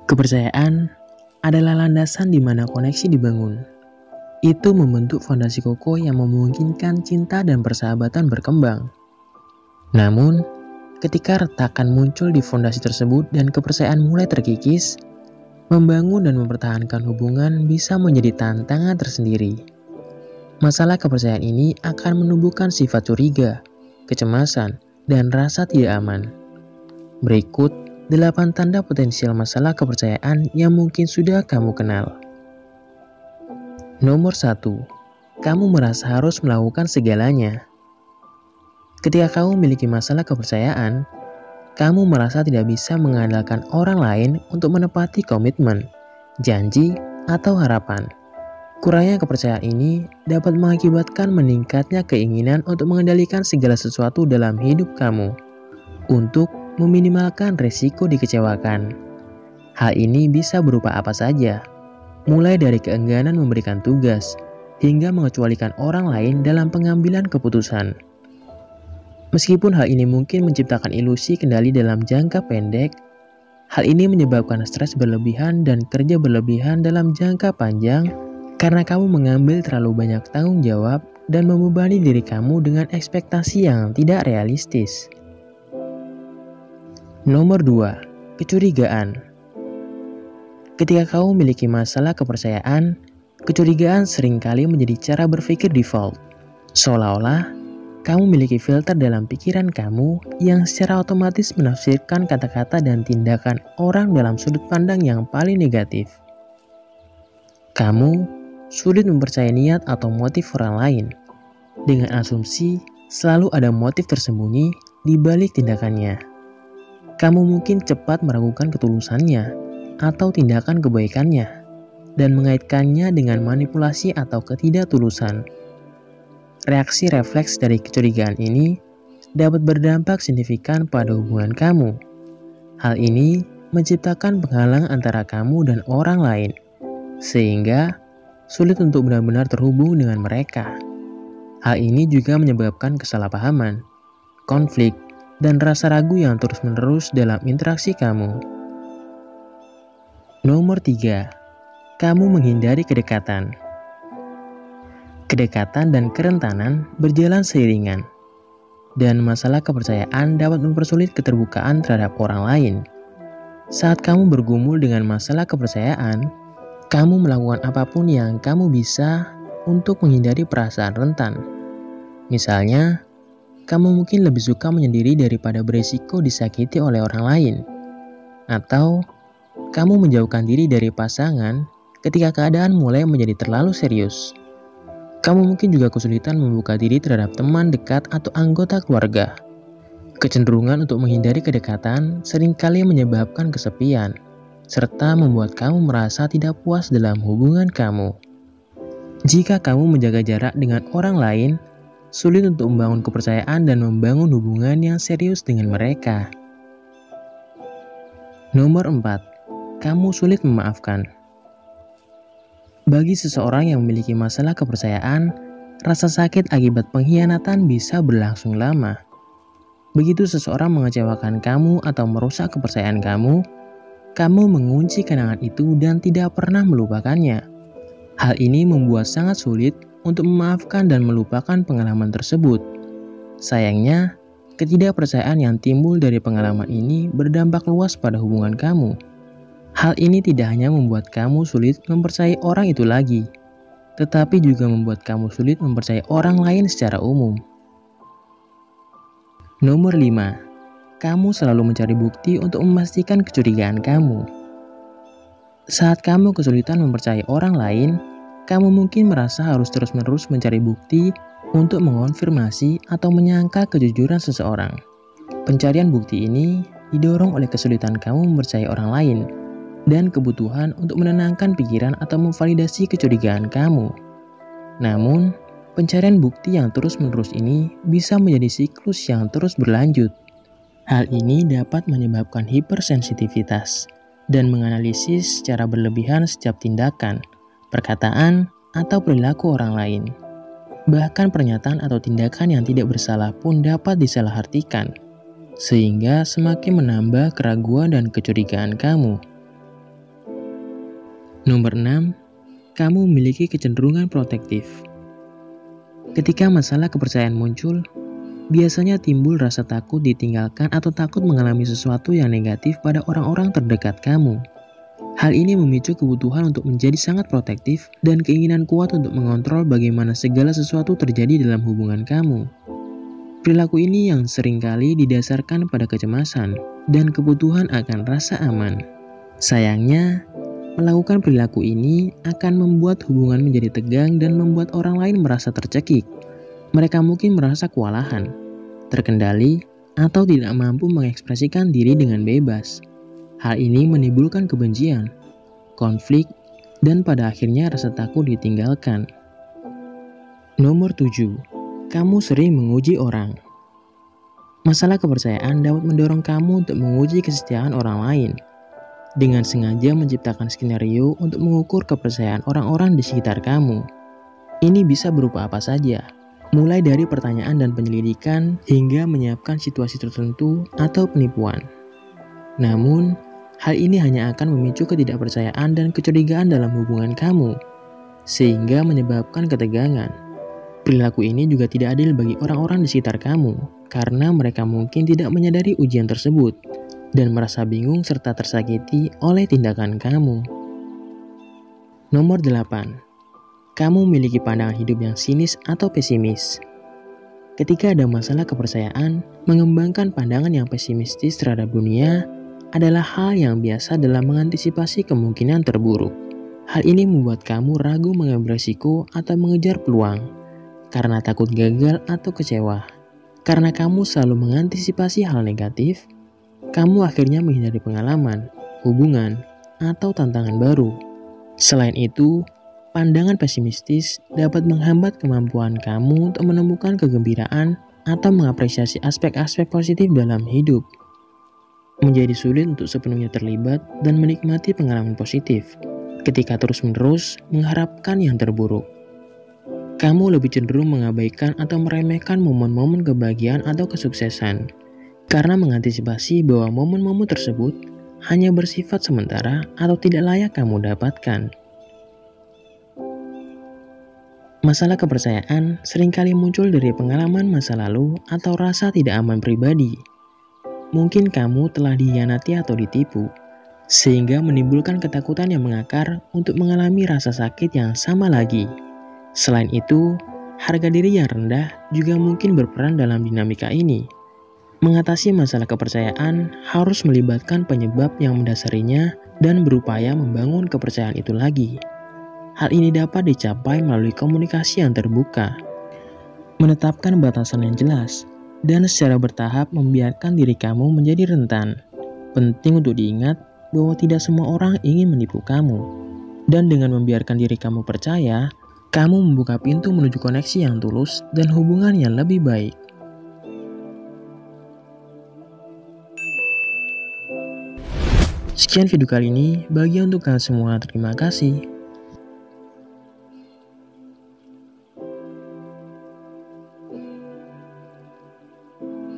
Kepercayaan adalah landasan di mana koneksi dibangun. Itu membentuk fondasi kokoh yang memungkinkan cinta dan persahabatan berkembang. Namun, ketika retakan muncul di fondasi tersebut dan kepercayaan mulai terkikis, membangun dan mempertahankan hubungan bisa menjadi tantangan tersendiri. Masalah kepercayaan ini akan menumbuhkan sifat curiga, kecemasan, dan rasa tidak aman. Berikut 8 tanda potensial masalah kepercayaan yang mungkin sudah kamu kenal. Nomor 1. Kamu merasa harus melakukan segalanya. Ketika kamu memiliki masalah kepercayaan, kamu merasa tidak bisa mengandalkan orang lain untuk menepati komitmen, janji, atau harapan. Kurangnya kepercayaan ini dapat mengakibatkan meningkatnya keinginan untuk mengendalikan segala sesuatu dalam hidup kamu untuk meminimalkan risiko dikecewakan. Hal ini bisa berupa apa saja, mulai dari keengganan memberikan tugas hingga mengecualikan orang lain dalam pengambilan keputusan. Meskipun hal ini mungkin menciptakan ilusi kendali dalam jangka pendek, hal ini menyebabkan stres berlebihan dan kerja berlebihan dalam jangka panjang karena kamu mengambil terlalu banyak tanggung jawab dan membebani diri kamu dengan ekspektasi yang tidak realistis. Nomor 2. Kecurigaan. Ketika kamu memiliki masalah kepercayaan, kecurigaan seringkali menjadi cara berpikir default. Seolah-olah kamu memiliki filter dalam pikiran kamu yang secara otomatis menafsirkan kata-kata dan tindakan orang dalam sudut pandang yang paling negatif. Kamu sulit mempercayai niat atau motif orang lain, dengan asumsi selalu ada motif tersembunyi di balik tindakannya. Kamu mungkin cepat meragukan ketulusannya atau tindakan kebaikannya, dan mengaitkannya dengan manipulasi atau ketidaktulusan. Reaksi refleks dari kecurigaan ini dapat berdampak signifikan pada hubungan kamu. Hal ini menciptakan penghalang antara kamu dan orang lain, sehingga sulit untuk benar-benar terhubung dengan mereka. Hal ini juga menyebabkan kesalahpahaman, konflik, dan rasa ragu yang terus-menerus dalam interaksi kamu. Nomor 3. Kamu menghindari kedekatan. Kedekatan dan kerentanan berjalan seiringan, dan masalah kepercayaan dapat mempersulit keterbukaan terhadap orang lain. Saat kamu bergumul dengan masalah kepercayaan, kamu melakukan apapun yang kamu bisa untuk menghindari perasaan rentan. Misalnya, kamu mungkin lebih suka menyendiri daripada berisiko disakiti oleh orang lain. Atau, kamu menjauhkan diri dari pasangan ketika keadaan mulai menjadi terlalu serius. Kamu mungkin juga kesulitan membuka diri terhadap teman dekat atau anggota keluarga. Kecenderungan untuk menghindari kedekatan seringkali menyebabkan kesepian, serta membuat kamu merasa tidak puas dalam hubungan kamu. Jika kamu menjaga jarak dengan orang lain, sulit untuk membangun kepercayaan dan membangun hubungan yang serius dengan mereka. Nomor 4. Kamu sulit memaafkan. Bagi seseorang yang memiliki masalah kepercayaan, rasa sakit akibat pengkhianatan bisa berlangsung lama. Begitu seseorang mengecewakan kamu atau merusak kepercayaan kamu mengunci kenangan itu dan tidak pernah melupakannya. Hal ini membuat sangat sulit untuk memaafkan dan melupakan pengalaman tersebut. Sayangnya, ketidakpercayaan yang timbul dari pengalaman ini berdampak luas pada hubungan kamu. Hal ini tidak hanya membuat kamu sulit mempercayai orang itu lagi, tetapi juga membuat kamu sulit mempercayai orang lain secara umum. Nomor 5. Kamu selalu mencari bukti untuk memastikan kecurigaan kamu. Saat kamu kesulitan mempercayai orang lain, kamu mungkin merasa harus terus-menerus mencari bukti untuk mengonfirmasi atau menyangkal kejujuran seseorang. Pencarian bukti ini didorong oleh kesulitan kamu mempercayai orang lain dan kebutuhan untuk menenangkan pikiran atau memvalidasi kecurigaan kamu. Namun, pencarian bukti yang terus-menerus ini bisa menjadi siklus yang terus berlanjut. Hal ini dapat menyebabkan hipersensitivitas dan menganalisis secara berlebihan setiap tindakan, perkataan, atau perilaku orang lain. Bahkan pernyataan atau tindakan yang tidak bersalah pun dapat disalahartikan, sehingga semakin menambah keraguan dan kecurigaan kamu. Nomor 6, kamu memiliki kecenderungan protektif. Ketika masalah kepercayaan muncul, biasanya timbul rasa takut ditinggalkan atau takut mengalami sesuatu yang negatif pada orang-orang terdekat kamu. Hal ini memicu kebutuhan untuk menjadi sangat protektif dan keinginan kuat untuk mengontrol bagaimana segala sesuatu terjadi dalam hubungan kamu. Perilaku ini yang seringkali didasarkan pada kecemasan dan kebutuhan akan rasa aman. Sayangnya, melakukan perilaku ini akan membuat hubungan menjadi tegang dan membuat orang lain merasa tercekik. Mereka mungkin merasa kewalahan, terkendali, atau tidak mampu mengekspresikan diri dengan bebas. Hal ini menimbulkan kebencian, konflik, dan pada akhirnya rasa takut ditinggalkan. Nomor 7, kamu sering menguji orang. Masalah kepercayaan dapat mendorong kamu untuk menguji kesetiaan orang lain, dengan sengaja menciptakan skenario untuk mengukur kepercayaan orang-orang di sekitar kamu. Ini bisa berupa apa saja, mulai dari pertanyaan dan penyelidikan hingga menyiapkan situasi tertentu atau penipuan. Namun, hal ini hanya akan memicu ketidakpercayaan dan kecurigaan dalam hubungan kamu, sehingga menyebabkan ketegangan. Perilaku ini juga tidak adil bagi orang-orang di sekitar kamu, karena mereka mungkin tidak menyadari ujian tersebut dan merasa bingung serta tersakiti oleh tindakan kamu. Nomor 8, kamu memiliki pandangan hidup yang sinis atau pesimis. Ketika ada masalah kepercayaan, mengembangkan pandangan yang pesimistis terhadap dunia adalah hal yang biasa dalam mengantisipasi kemungkinan terburuk. Hal ini membuat kamu ragu mengambil risiko atau mengejar peluang, karena takut gagal atau kecewa. Karena kamu selalu mengantisipasi hal negatif, kamu akhirnya menghindari pengalaman, hubungan, atau tantangan baru. Selain itu, pandangan pesimistis dapat menghambat kemampuan kamu untuk menemukan kegembiraan atau mengapresiasi aspek-aspek positif dalam hidup. Menjadi sulit untuk sepenuhnya terlibat dan menikmati pengalaman positif ketika terus-menerus mengharapkan yang terburuk. Kamu lebih cenderung mengabaikan atau meremehkan momen-momen kebahagiaan atau kesuksesan, karena mengantisipasi bahwa momen-momen tersebut hanya bersifat sementara atau tidak layak kamu dapatkan. Masalah kepercayaan seringkali muncul dari pengalaman masa lalu atau rasa tidak aman pribadi. Mungkin kamu telah dikhianati atau ditipu, sehingga menimbulkan ketakutan yang mengakar untuk mengalami rasa sakit yang sama lagi. Selain itu, harga diri yang rendah juga mungkin berperan dalam dinamika ini. Mengatasi masalah kepercayaan harus melibatkan penyebab yang mendasarinya dan berupaya membangun kepercayaan itu lagi. Hal ini dapat dicapai melalui komunikasi yang terbuka, menetapkan batasan yang jelas, dan secara bertahap membiarkan diri kamu menjadi rentan. Penting untuk diingat bahwa tidak semua orang ingin menipu kamu. Dan dengan membiarkan diri kamu percaya, kamu membuka pintu menuju koneksi yang tulus dan hubungan yang lebih baik. Sekian video kali ini, bagi untuk kalian semua terima kasih.